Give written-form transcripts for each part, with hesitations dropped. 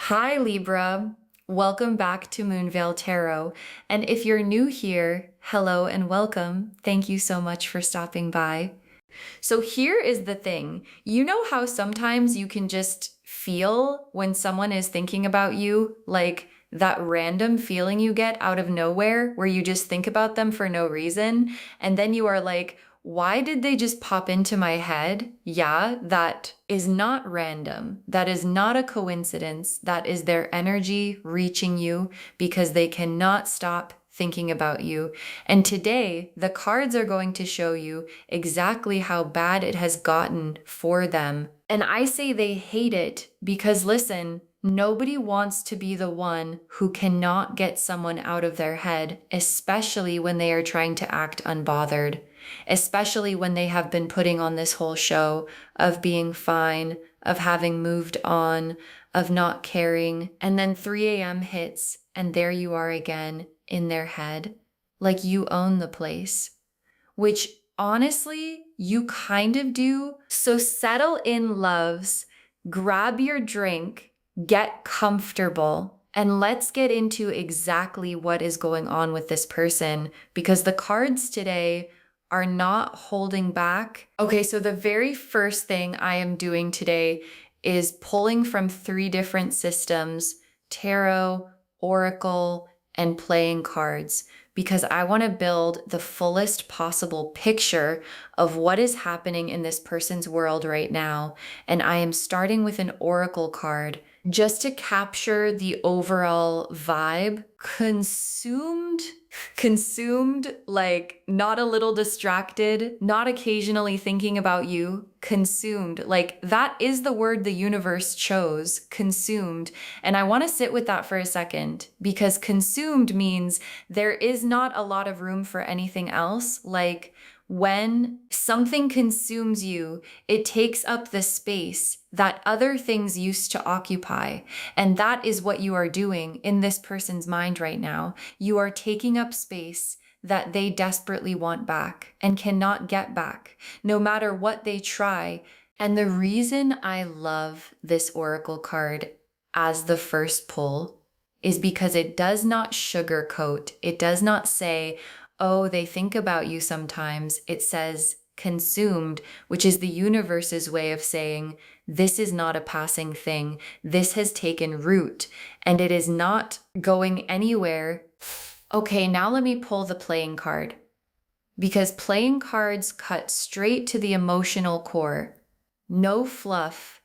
Hi, Libra. Welcome back to Moonveil Tarot. And if you're new here, hello and welcome. Thank you so much for stopping by. So, here is the thing. You know how sometimes you can just feel when someone is thinking about you, like that random feeling you get out of nowhere where you just think about them for no reason? And then you are like, why did they just pop into my head? Yeah, that is not random. That is not a coincidence. That is their energy reaching you because they cannot stop thinking about you. And today, the cards are going to show you exactly how bad it has gotten for them. And I say they hate it because listen, nobody wants to be the one who cannot get someone out of their head, especially when they are trying to act unbothered, especially when they have been putting on this whole show of being fine, of having moved on, of not caring. And then 3 a.m. hits, and there you are again in their head, like you own the place, which honestly, you kind of do. So settle in, loves, grab your drink, get comfortable, and let's get into exactly what is going on with this person because the cards today are not holding back. Okay, so the very first thing I am doing today is pulling from 3 different systems: tarot, oracle, and playing cards, because I want to build the fullest possible picture of what is happening in this person's world right now. And I am starting with an oracle card just to capture the overall vibe. Consumed, like not a little distracted, not occasionally thinking about you, consumed. Like that is the word the universe chose, consumed. And I want to sit with that for a second because consumed means there is not a lot of room for anything else. Like when something consumes you, it takes up the space that other things used to occupy. And that is what you are doing in this person's mind right now. You are taking up space that they desperately want back and cannot get back, no matter what they try. And the reason I love this oracle card as the first pull is because it does not sugarcoat. It does not say, oh, they think about you sometimes. It says consumed, which is the universe's way of saying, this is not a passing thing. This has taken root and it is not going anywhere. Okay, now let me pull the playing card because playing cards cut straight to the emotional core. No fluff,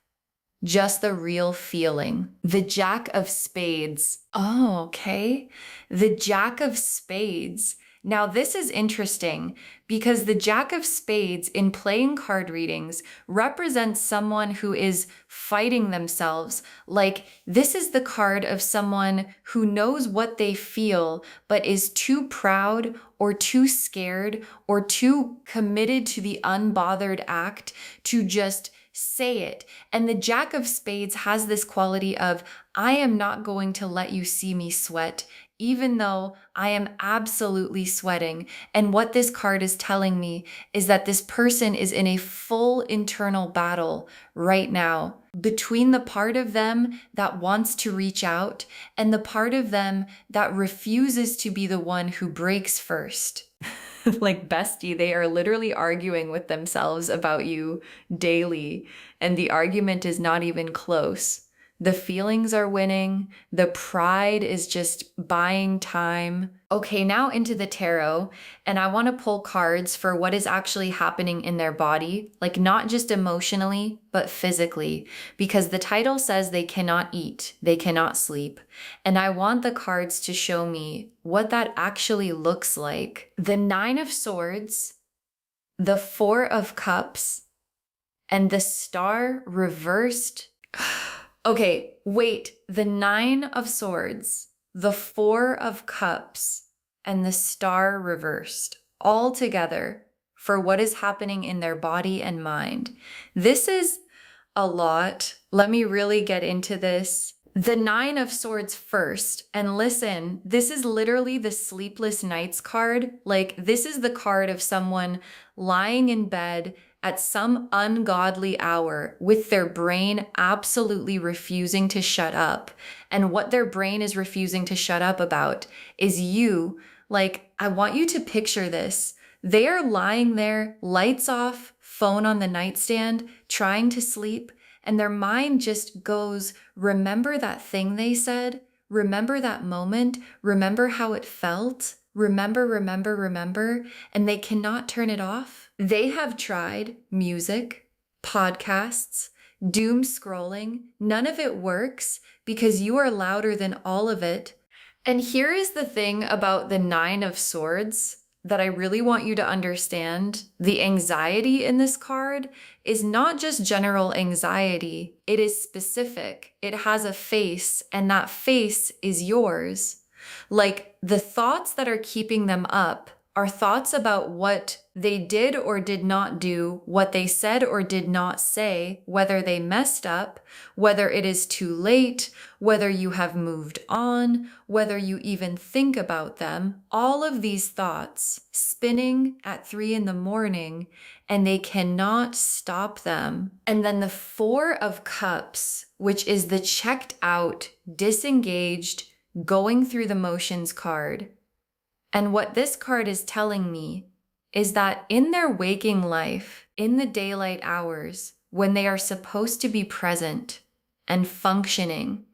just the real feeling. The Jack of Spades. Oh, okay. The Jack of Spades. Now, this is interesting because the Jack of Spades in playing card readings represents someone who is fighting themselves. Like, this is the card of someone who knows what they feel, but is too proud or too scared or too committed to the unbothered act to just say it. And the Jack of Spades has this quality of, I am not going to let you see me sweat, even though I am absolutely sweating. And what this card is telling me is that this person is in a full internal battle right now between the part of them that wants to reach out and the part of them that refuses to be the one who breaks first. Like bestie, they are literally arguing with themselves about you daily, and the argument is not even close. The feelings are winning. The pride is just buying time. Okay, now into the tarot, and I want to pull cards for what is actually happening in their body, like not just emotionally, but physically, because the title says they cannot eat, they cannot sleep. And I want the cards to show me what that actually looks like. The 9 of Swords, the 4 of Cups, and the Star reversed. Okay, wait, the 9 of Swords, the 4 of Cups, and the Star reversed all together for what is happening in their body and mind. This is a lot. Let me really get into this. The 9 of Swords first, and listen, this is literally the sleepless nights card. Like, this is the card of someone lying in bed at some ungodly hour with their brain absolutely refusing to shut up. And what their brain is refusing to shut up about is you. Like, I want you to picture this. They are lying there, lights off, phone on the nightstand, trying to sleep, and their mind just goes, remember that thing they said? Remember that moment? Remember how it felt? Remember, and they cannot turn it off. They have tried music, podcasts, doom scrolling. None of it works because you are louder than all of it. And here is the thing about the Nine of Swords that I really want you to understand. The anxiety in this card is not just general anxiety, it is specific. It has a face, and that face is yours. Like, the thoughts that are keeping them up are thoughts about what they did or did not do, what they said or did not say, whether they messed up, whether it is too late, whether you have moved on, whether you even think about them. All of these thoughts spinning at 3 a.m, and they cannot stop them. And then the Four of Cups, which is the checked out, disengaged, going through the motions card. And what this card is telling me is that in their waking life, in the daylight hours, when they are supposed to be present and functioning,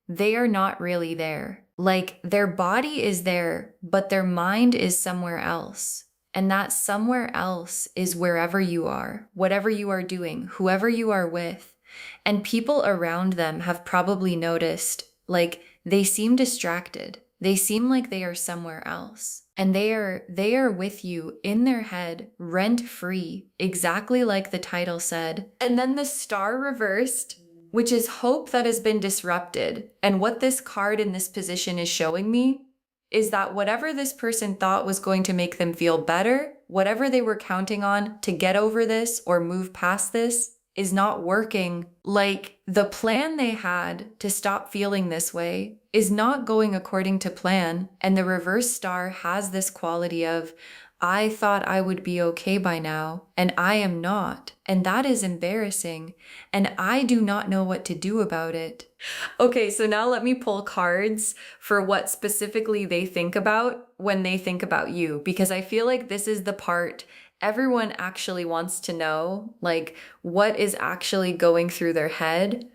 they are not really there. Like, their body is there, but their mind is somewhere else. And that somewhere else is wherever you are, whatever you are doing, whoever you are with. And people around them have probably noticed, like, they seem distracted. They seem like they are somewhere else. And they are with you in their head, rent-free, exactly like the title said. And then the Star reversed, which is hope that has been disrupted. And what this card in this position is showing me is that whatever this person thought was going to make them feel better, whatever they were counting on to get over this or move past this, is not working. Like, the plan they had to stop feeling this way is not going according to plan. And the reverse star has this quality of, I thought I would be okay by now, and I am not. And that is embarrassing. And I do not know what to do about it. Okay, so now let me pull cards for what specifically they think about when they think about you, because I feel like this is the part everyone actually wants to know, like, what is actually going through their head.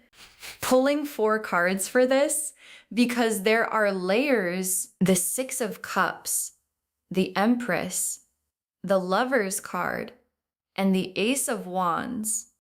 Pulling 4 cards for this, because there are layers: the Six of Cups, the Empress, the Lover's card, and the Ace of Wands.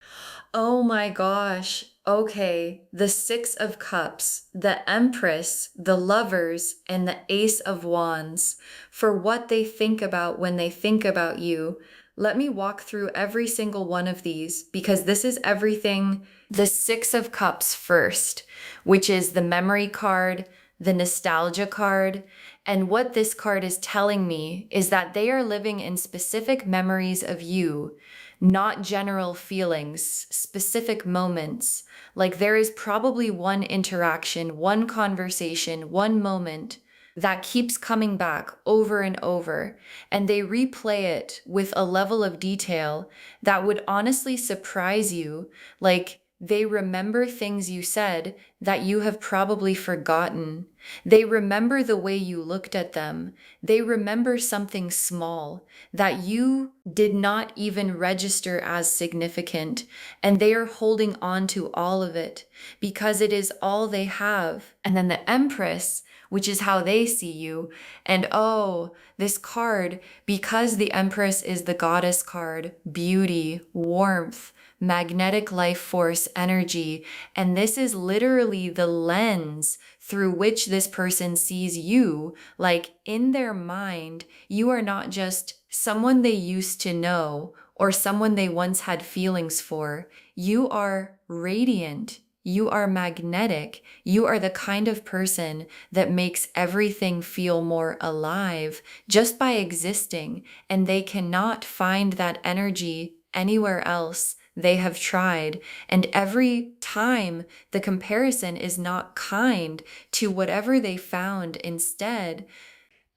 Oh my gosh. Okay, the Six of Cups, the Empress, the Lovers, and the Ace of Wands. For what they think about when they think about you. Let me walk through every single one of these, because this is everything. The Six of Cups first, which is the memory card, the nostalgia card. And what this card is telling me is that they are living in specific memories of you, not general feelings, specific moments. Like, there is probably one interaction, one conversation, one moment that keeps coming back over and over, and they replay it with a level of detail that would honestly surprise you. Like, they remember things you said that you have probably forgotten. They remember the way you looked at them. They remember something small that you did not even register as significant, and they are holding on to all of it because it is all they have. And then the Empress, which is how they see you. And oh, this card, because the Empress is the goddess card, beauty, warmth, magnetic life force energy. And this is literally the lens through which this person sees you. Like, in their mind, you are not just someone they used to know or someone they once had feelings for. You are radiant. You are magnetic. You are the kind of person that makes everything feel more alive just by existing. And they cannot find that energy anywhere else. They have tried, and every time the comparison is not kind to whatever they found instead.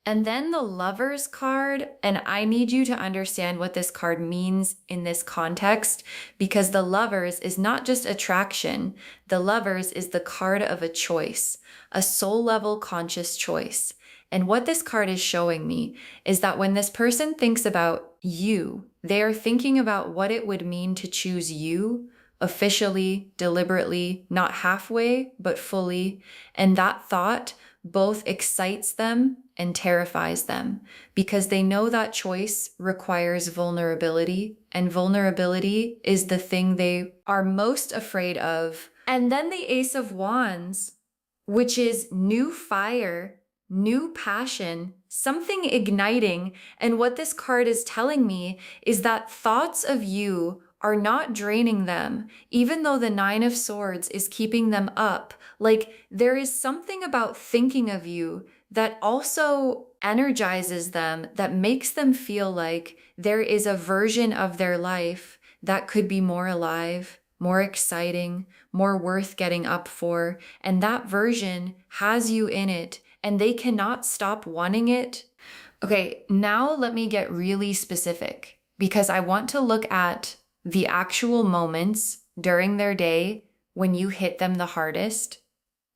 And then the Lovers card, and I need you to understand what this card means in this context, because the Lovers is not just attraction. The Lovers is the card of a choice, a soul level conscious choice. And what this card is showing me is that when this person thinks about you, they are thinking about what it would mean to choose you officially, deliberately, not halfway, but fully. And that thought both excites them and terrifies them because they know that choice requires vulnerability, and vulnerability is the thing they are most afraid of. And then the Ace of Wands, which is new fire, new passion, something igniting. And what this card is telling me is that thoughts of you are not draining them, even though the Nine of Swords is keeping them up. Like, there is something about thinking of you that also energizes them, that makes them feel like there is a version of their life that could be more alive, more exciting, more worth getting up for. And that version has you in it, and they cannot stop wanting it. Okay, now let me get really specific because I want to look at the actual moments during their day when you hit them the hardest.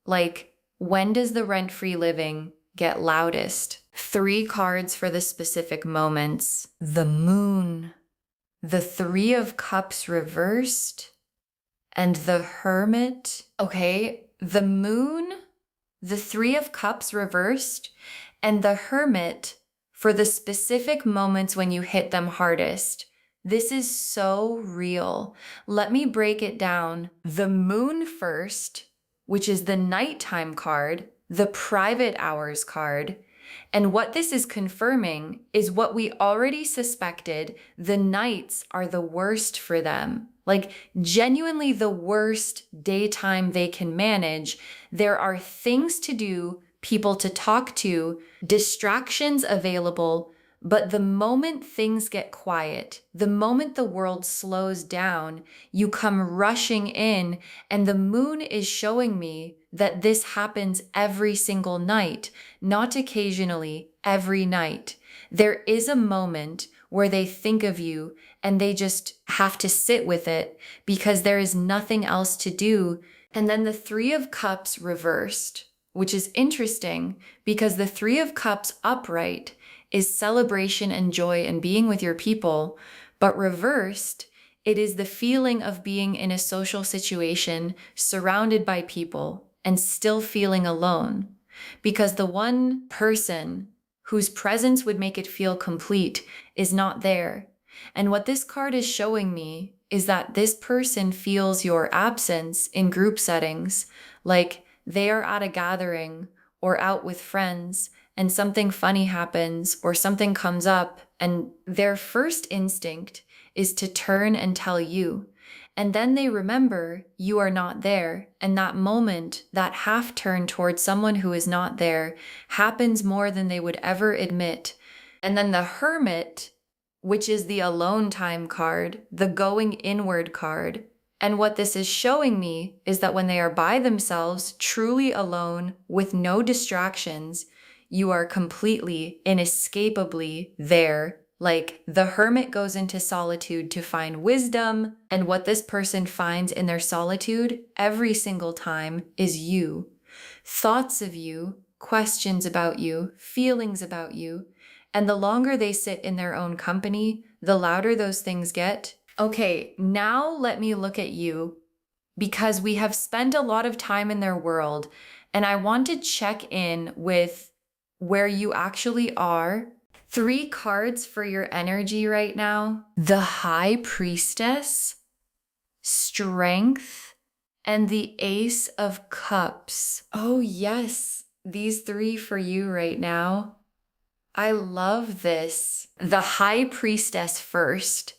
Like, when does the rent-free living get loudest? 3 cards for the specific moments. The Moon, the Three of Cups reversed, and the Hermit. Okay, the Moon, the Three of Cups reversed, and the Hermit for the specific moments when you hit them hardest. This is so real. Let me break it down. The Moon first, which is the nighttime card, the private hours card. And what this is confirming is what we already suspected. The nights are the worst for them. Like, genuinely the worst daytime they can manage. There are things to do, people to talk to, distractions available. But the moment things get quiet, the moment the world slows down, you come rushing in, and the Moon is showing me that this happens every single night, not occasionally, every night. There is a moment where they think of you and they just have to sit with it because there is nothing else to do. And then the Three of Cups reversed, which is interesting because the Three of Cups upright is celebration and joy and being with your people, but reversed, it is the feeling of being in a social situation surrounded by people and still feeling alone, because the one person whose presence would make it feel complete is not there. And what this card is showing me is that this person feels your absence in group settings, like they are at a gathering or out with friends and something funny happens or something comes up, and their first instinct is to turn and tell you. And then they remember you are not there. And that moment, that half turn towards someone who is not there, happens more than they would ever admit. And then the Hermit, which is the alone time card, the going inward card. And what this is showing me is that when they are by themselves, truly alone, with no distractions, you are completely, inescapably there. Like, the Hermit goes into solitude to find wisdom, and what this person finds in their solitude every single time is you. Thoughts of you, questions about you, feelings about you. And the longer they sit in their own company, the louder those things get. Okay, now let me look at you, because we have spent a lot of time in their world, and I want to check in with where you actually are. 3 cards for your energy right now. The High Priestess, Strength, and the Ace of Cups. Oh yes, these 3 for you right now. I love this. The High Priestess first.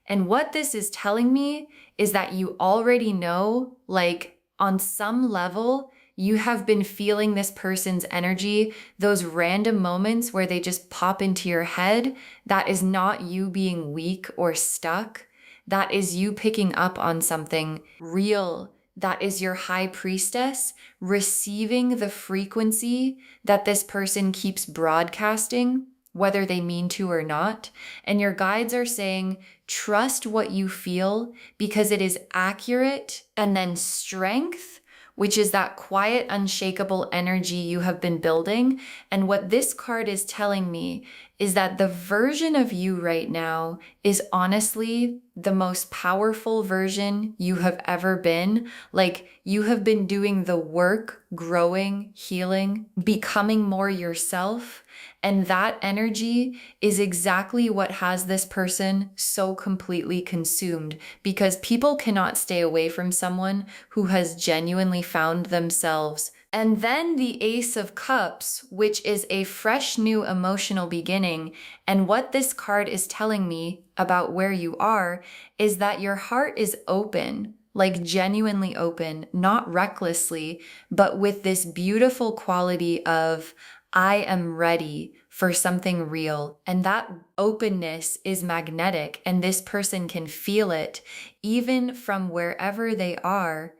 And what this is telling me is that you already know, like, on some level, you have been feeling this person's energy, those random moments where they just pop into your head. That is not you being weak or stuck. That is you picking up on something real, that is your high priestess, receiving the frequency that this person keeps broadcasting, whether they mean to or not. And your guides are saying, trust what you feel because it is accurate. And then strength, which is that quiet, unshakable energy you have been building. And what this card is telling me is that the version of you right now is honestly the most powerful version you have ever been. Like, you have been doing the work, growing, healing, becoming more yourself. And that energy is exactly what has this person so completely consumed, because people cannot stay away from someone who has genuinely found themselves. And then the Ace of Cups, which is a fresh new emotional beginning. And what this card is telling me about where you are is that your heart is open, like genuinely open, not recklessly, but with this beautiful quality of, I am ready for something real. And that openness is magnetic, and this person can feel it even from wherever they are.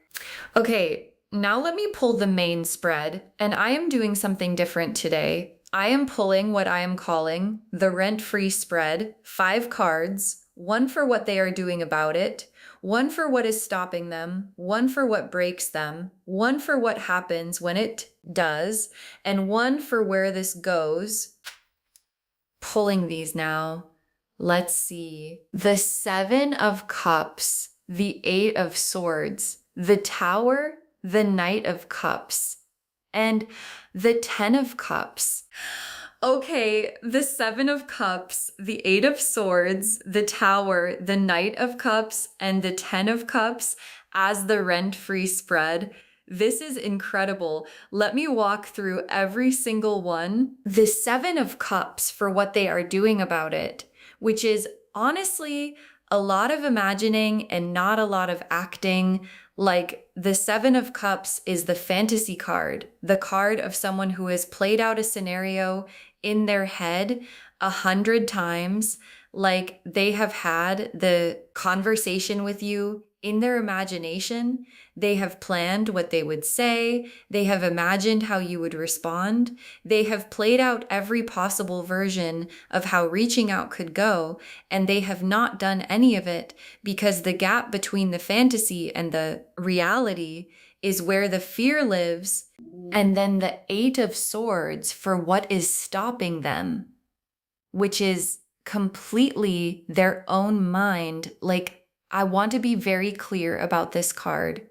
Okay, now let me pull the main spread, and I am doing something different today. I am pulling what I am calling the rent-free spread, 5 cards, one for what they are doing about it, one for what is stopping them, one for what breaks them, one for what happens when it does, and one for where this goes. Pulling these now. Let's see. The 7 of Cups, the 8 of Swords, the Tower, the Knight of Cups, and the 10 of Cups. Okay, the 7 of Cups, the 8 of Swords, the Tower, the Knight of Cups, and the 10 of Cups as the rent-free spread. This is incredible. Let me walk through every single one. The 7 of Cups for what they are doing about it, which is honestly a lot of imagining and not a lot of acting. Like, the 7 of Cups is the fantasy card, the card of someone who has played out a scenario in their head 100 times. Like, they have had the conversation with you in their imagination. They have planned what they would say. They have imagined how you would respond. They have played out every possible version of how reaching out could go, and they have not done any of it because the gap between the fantasy and the reality is where the fear lives. And then the 8 of Swords for what is stopping them, which is completely their own mind. Like, I want to be very clear about this card.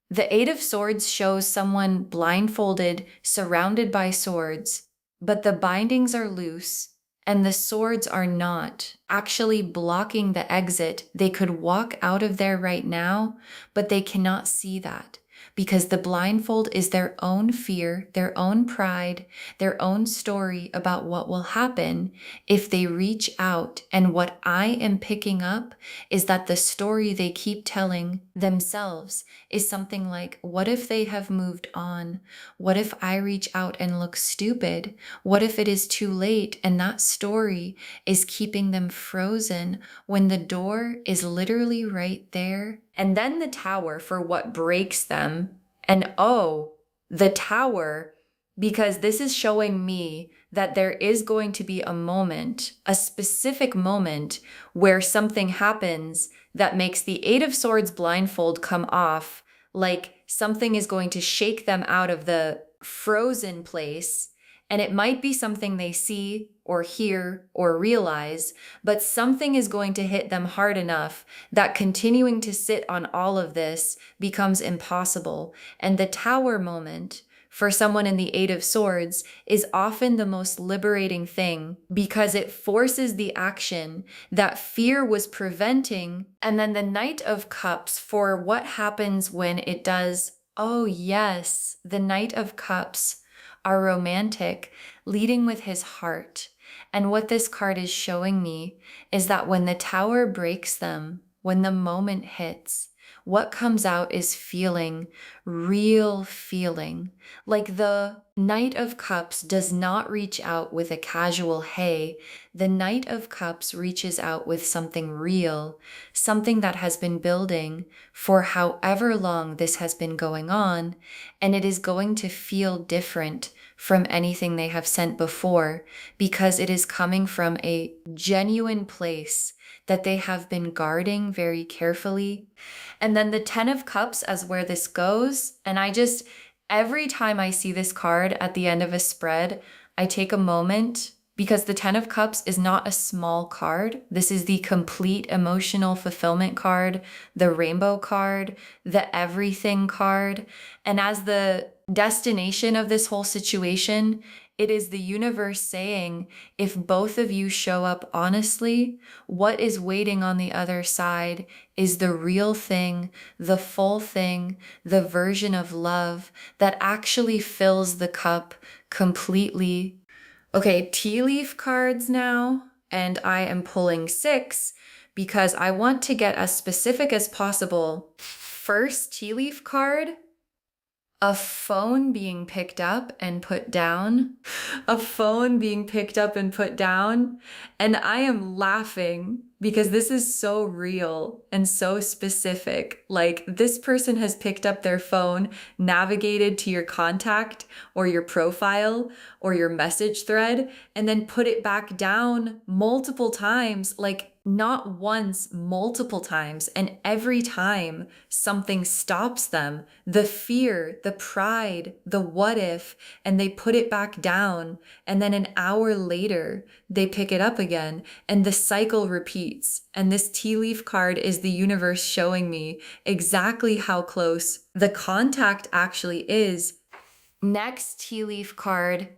The 8 of Swords shows someone blindfolded, surrounded by swords, but the bindings are loose and the swords are not, actually blocking the exit. They could walk out of there right now, but they cannot see that because the blindfold is their own fear, their own pride, their own story about what will happen if they reach out. And what I am picking up is that the story they keep telling themselves is something like, what if they have moved on? What if I reach out and look stupid? What if it is too late? And that story is keeping them frozen when the door is literally right there. And then the Tower for what breaks them. And oh, the Tower, because this is showing me that there is going to be a moment, a specific moment, where something happens that makes the 8 of Swords blindfold come off. Like, something is going to shake them out of the frozen place. And it might be something they see or hear or realize, but something is going to hit them hard enough that continuing to sit on all of this becomes impossible. And the Tower moment for someone in the 8 of Swords is often the most liberating thing because it forces the action that fear was preventing. And then the Knight of Cups for what happens when it does. Oh yes, the Knight of Cups are romantic, leading with his heart. And what this card is showing me is that when the Tower breaks them, when the moment hits, what comes out is feeling, real feeling. Like the Knight of Cups does not reach out with a casual hey. The Knight of Cups reaches out with something real, something that has been building for however long this has been going on, and it is going to feel different from anything they have sent before because it is coming from a genuine place that they have been guarding very carefully. And then the 10 of Cups as where this goes. And every time I see this card at the end of a spread, I take a moment because the 10 of Cups is not a small card. This is the complete emotional fulfillment card, the rainbow card, the everything card. And as the destination of this whole situation, it is the universe saying, if both of you show up honestly, what is waiting on the other side is the real thing, the full thing, the version of love that actually fills the cup completely. Okay, tea leaf cards now, and I am pulling 6 because I want to get as specific as possible. First tea leaf card, a phone being picked up and put down, a phone being picked up and put down. And I am laughing because this is so real and so specific. Like this person has picked up their phone, navigated to your contact or your profile or your message thread, and then put it back down multiple times, like not once, multiple times. And every time something stops them, the fear, the pride, the what if, and they put it back down. And then an hour later, they pick it up again and the cycle repeats. And this tea leaf card is the universe showing me exactly how close the contact actually is. Next tea leaf card,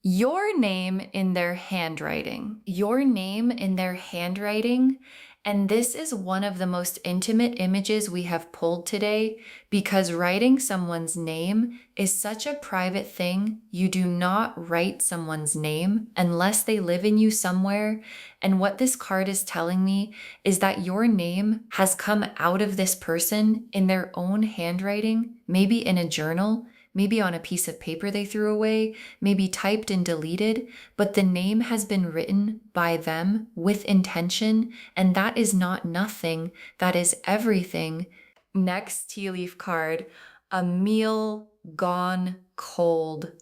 your name in their handwriting. Your name in their handwriting. And this is one of the most intimate images we have pulled today because writing someone's name is such a private thing. You do not write someone's name unless they live in you somewhere. And what this card is telling me is that your name has come out of this person in their own handwriting, maybe in a journal, maybe on a piece of paper they threw away, maybe typed and deleted, but the name has been written by them with intention, and that is not nothing, that is everything. Next tea leaf card, a meal gone cold.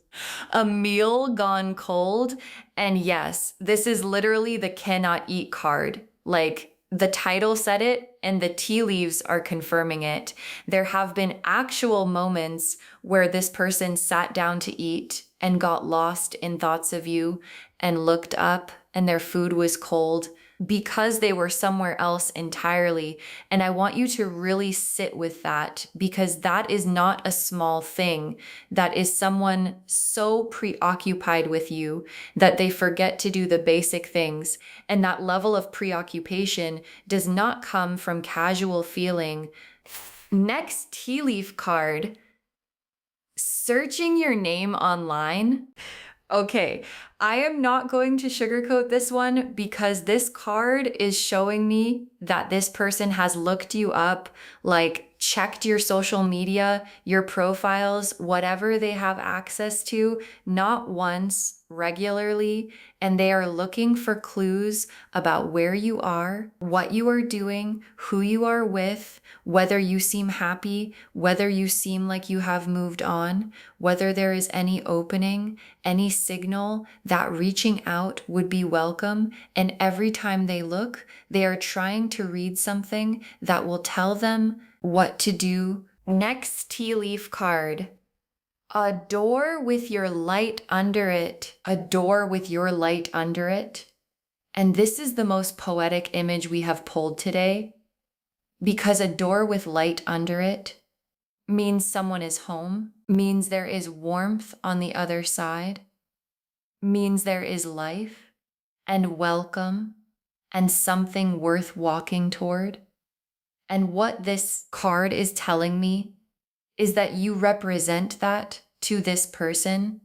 A meal gone cold, and yes, this is literally the cannot eat card. Like, the title said it, and the tea leaves are confirming it. There have been actual moments where this person sat down to eat and got lost in thoughts of you and looked up and their food was cold because they were somewhere else entirely. And I want you to really sit with that because that is not a small thing. That is someone so preoccupied with you that they forget to do the basic things. And that level of preoccupation does not come from casual feeling. Next tea leaf card, searching your name online. Okay, I am not going to sugarcoat this one because this card is showing me that this person has looked you up, like checked your social media, your profiles, whatever they have access to, not once, regularly, and they are looking for clues about where you are, what you are doing, who you are with, whether you seem happy, whether you seem like you have moved on, whether there is any opening, any signal that reaching out would be welcome. And every time they look, they are trying to read something that will tell them what to do. Next tea leaf card, a door with your light under it. A door with your light under it. And this is the most poetic image we have pulled today because a door with light under it means someone is home, means there is warmth on the other side, means there is life and welcome and something worth walking toward. And what this card is telling me is that you represent that to this person.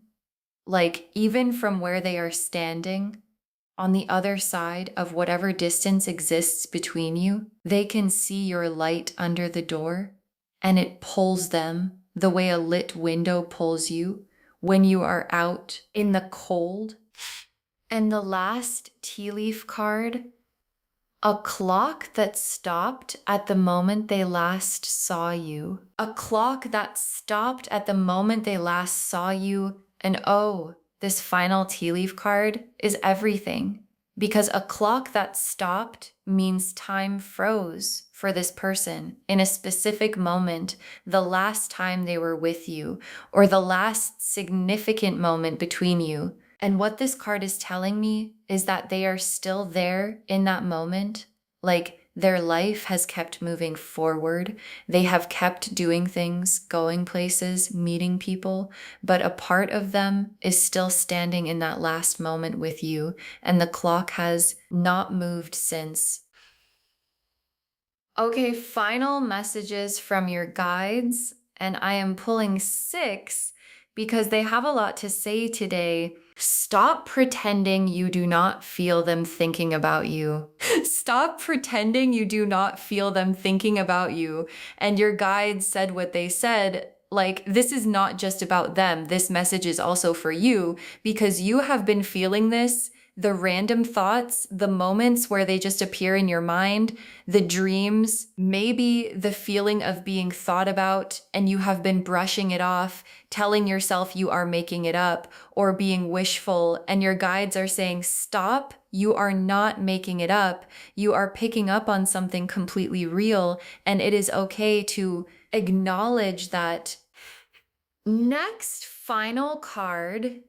Like even from where they are standing, on the other side of whatever distance exists between you, they can see your light under the door and it pulls them the way a lit window pulls you when you are out in the cold. And the last tea leaf card, a clock that stopped at the moment they last saw you. A clock that stopped at the moment they last saw you. And oh, this final tea leaf card is everything. Because a clock that stopped means time froze for this person in a specific moment, the last time they were with you, or the last significant moment between you. And what this card is telling me is that they are still there in that moment. Like their life has kept moving forward. They have kept doing things, going places, meeting people, but a part of them is still standing in that last moment with you. And the clock has not moved since. Okay, final messages from your guides. And I am pulling 6 because they have a lot to say today. Stop pretending you do not feel them thinking about you. Stop pretending you do not feel them thinking about you. And your guides said what they said. Like, this is not just about them. This message is also for you because you have been feeling this. The random thoughts, the moments where they just appear in your mind, the dreams, maybe the feeling of being thought about and you have been brushing it off, telling yourself you are making it up or being wishful, and your guides are saying, stop, you are not making it up. You are picking up on something completely real, and it is okay to acknowledge that. Next, final card.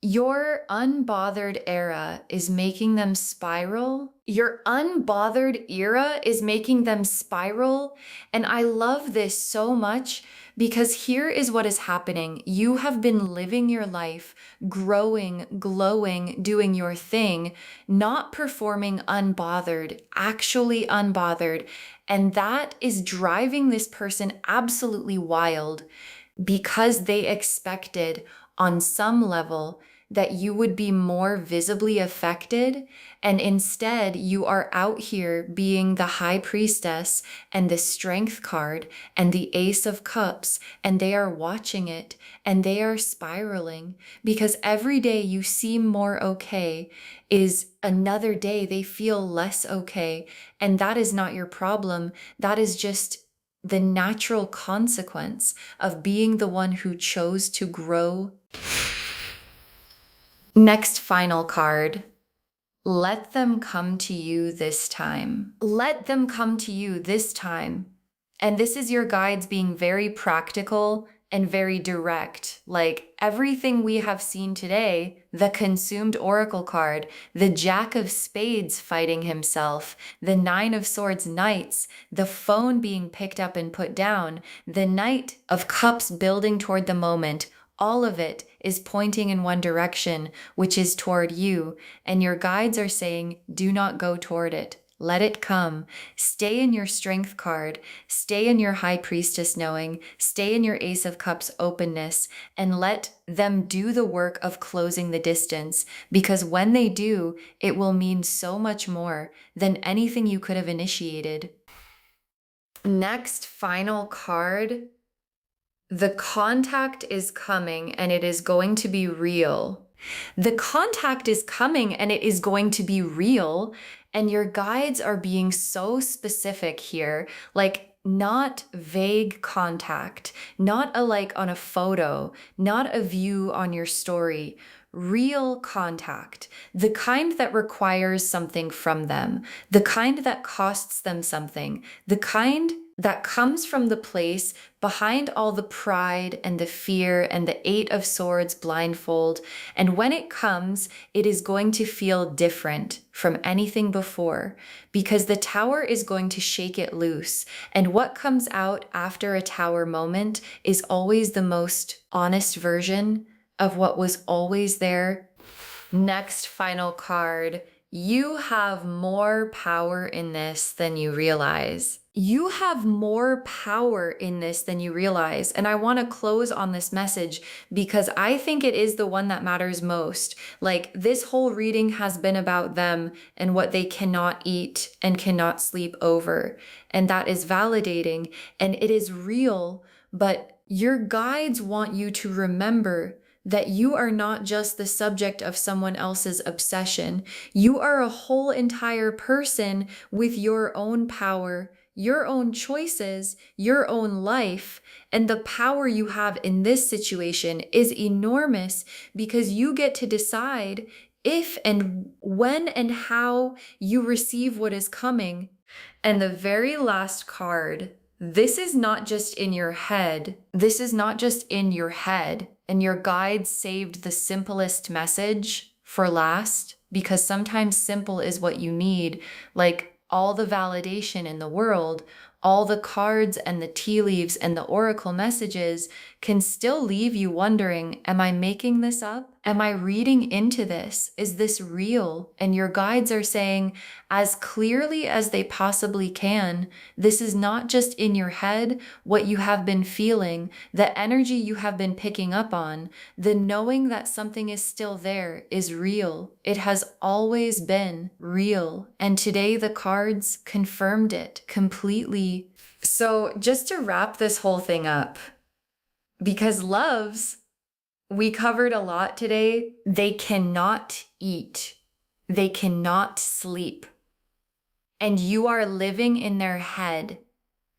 Your unbothered era is making them spiral. Your unbothered era is making them spiral. And I love this so much because here is what is happening. You have been living your life, growing, glowing, doing your thing, not performing unbothered, actually unbothered. And that is driving this person absolutely wild because they expected on some level that you would be more visibly affected, and instead you are out here being the high priestess and the strength card and the ace of cups, and they are watching it and they are spiraling because every day you seem more okay is another day they feel less okay, and that is not your problem. That is just the natural consequence of being the one who chose to grow. Next final card. Let them come to you this time. Let them come to you this time. And this is your guides being very practical and very direct. Like everything we have seen today, the consumed oracle card, the Jack of Spades fighting himself, the Nine of Swords knights, the phone being picked up and put down, the Knight of Cups building toward the moment, all of it is pointing in one direction, which is toward you. And your guides are saying, do not go toward it. Let it come. Stay in your strength card. Stay in your high priestess knowing. Stay in your ace of cups openness, and let them do the work of closing the distance. Because when they do, it will mean so much more than anything you could have initiated. Next, final card. The contact is coming and it is going to be real. The contact is coming and it is going to be real. And your guides are being so specific here, like not vague contact, not a like on a photo, not a view on your story. Real contact, the kind that requires something from them, the kind that costs them something, the kind that comes from the place behind all the pride and the fear and the Eight of Swords blindfold. And when it comes, it is going to feel different from anything before because the Tower is going to shake it loose. And what comes out after a Tower moment is always the most honest version of what was always there. Next final card. You have more power in this than you realize. You have more power in this than you realize. And I want to close on this message because I think it is the one that matters most. Like, this whole reading has been about them and what they cannot eat and cannot sleep over. And that is validating and it is real. But your guides want you to remember that you are not just the subject of someone else's obsession. You are a whole entire person with your own power, your own choices, your own life, and the power you have in this situation is enormous because you get to decide if and when and how you receive what is coming. And the very last card, this is not just in your head. This is not just in your head. And your guides saved the simplest message for last because sometimes simple is what you need. Like, all the validation in the world, all the cards and the tea leaves and the oracle messages can still leave you wondering, am I making this up? Am I reading into this? Is this real? And your guides are saying, as clearly as they possibly can, this is not just in your head, what you have been feeling, the energy you have been picking up on, the knowing that something is still there is real. It has always been real. And today the cards confirmed it completely. So just to wrap this whole thing up, because loves, we covered a lot today. They cannot eat. They cannot sleep. And you are living in their head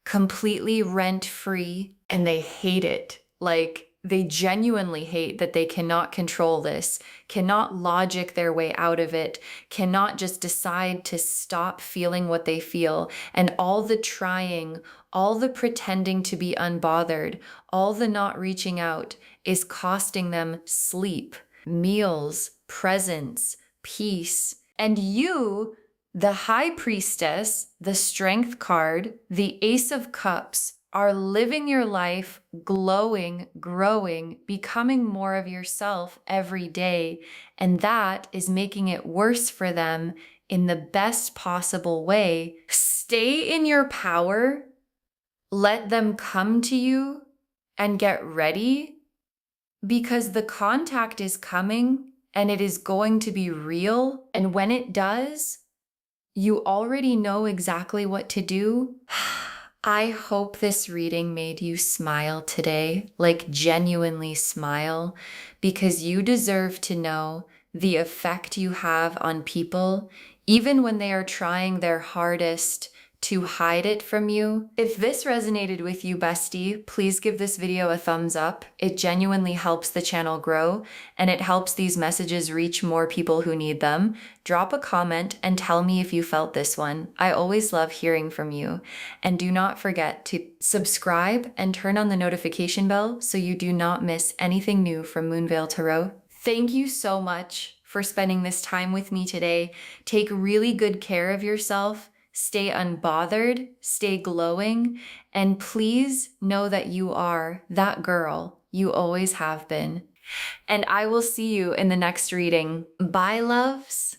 completely rent-free and they hate it. Like, they genuinely hate that they cannot control this, cannot logic their way out of it, cannot just decide to stop feeling what they feel. And all the trying, all the pretending to be unbothered, all the not reaching out is costing them sleep, meals, presence, peace. And you, the High Priestess, the Strength card, the Ace of Cups, are living your life, glowing, growing, becoming more of yourself every day. And that is making it worse for them in the best possible way. Stay in your power. Let them come to you and get ready because the contact is coming and it is going to be real. And when it does, you already know exactly what to do. I hope this reading made you smile today, like genuinely smile, because you deserve to know the effect you have on people, even when they are trying their hardest to hide it from you. If this resonated with you, bestie, please give this video a thumbs up. It genuinely helps the channel grow and it helps these messages reach more people who need them. Drop a comment and tell me if you felt this one. I always love hearing from you. And do not forget to subscribe and turn on the notification bell so you do not miss anything new from Moonveil Tarot. Thank you so much for spending this time with me today. Take really good care of yourself. Stay unbothered, stay glowing, and please know that you are that girl you always have been. And I will see you in the next reading. Bye, loves.